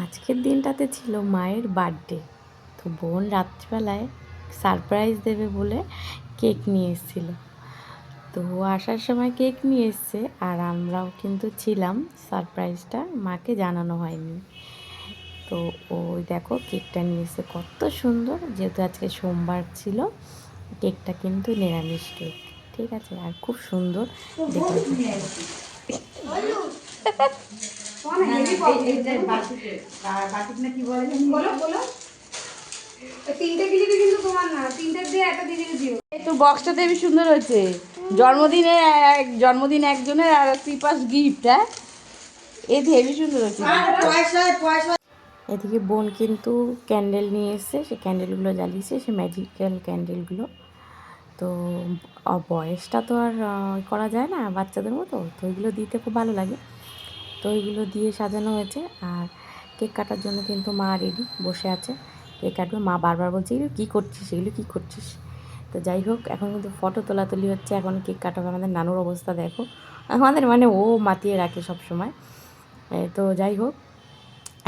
আজকের দিনটাতে ছিল মায়ের বার্থডে। তো বোন রাত্রিবেলায় সারপ্রাইজ দেবে বলে কেক নিয়ে এসেছিলো। তো ও আসার সময় কেক নিয়ে এসছে, আর আমরাও কিন্তু ছিলাম, সারপ্রাইজটা মাকে জানানো হয়নি। তো ওই দেখো কেকটা নিয়ে এসছে, কত সুন্দর। যেহেতু আজকে সোমবার ছিল, কেকটা কিন্তু নিরামিষ কেক, ঠিক আছে, আর খুব সুন্দর দেখে। একটু বক্সটা দেবী সুন্দর হয়েছে। জন্মদিন একজনের আর 3 গিফট। হ্যাঁ, এই হেভি সুন্দর হয়েছে। এদিকে বোন কিন্তু ক্যান্ডেল নিয়ে এসছে, সে ক্যান্ডেলগুলো জ্বালিয়েছে, সে ম্যাজিক্যাল ক্যান্ডেলগুলো। তো বয়সটা তো আর করা যায় না বাচ্চাদের মতো, তো ওইগুলো দিতে খুব ভালো লাগে। তো ওইগুলো দিয়ে সাজানো হয়েছে। আর কেক কাটার জন্য কিন্তু মা রেডি বসে আছে, কেক কাটবে। মা বারবার বলছে এগুলো কী করছিস, এগুলো কী করছিস। তো যাই হোক, এখন কিন্তু ফটো তোলাতুলি হচ্ছে, এখন কেক কাটাবে। আমাদের নানুর অবস্থা দেখো, আমাদের মানে ও মাতিয়ে রাখে সব সময়। তো যাই হোক,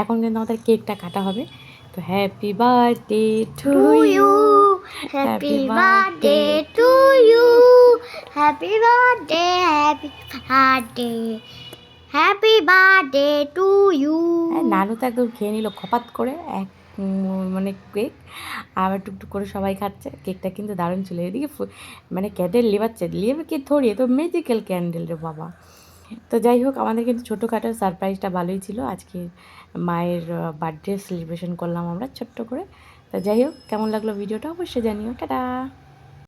এখন কিন্তু আমাদের কেকটা কাটা হবে। তো happy birthday to you, happy birthday to you, happy birthday, happy birthday, happy birthday to you. নানু তো একদম খেয়ে নিল খপাত করে এক মানে কেক, আবার টুকটুক করে সবাই খাচ্ছে। কেকটা কিন্তু দারুণ ছিল। এদিকে মানে ক্যান্ডেল লিভাচ্ছে, লিভে কি ধরিয়ে তো ম্যাজিক্যাল ক্যান্ডেল রে বাবা। তো যাই হোক, আমাদের কিন্তু ছোটোখাটো সারপ্রাইজটা ভালোই ছিল। আজকে মায়ের বার্থডে সেলিব্রেশন করলাম আমরা ছোট্ট করে। তো যাই হোক, কেমন লাগলো ভিডিওটা অবশ্যই জানিও। টাটা।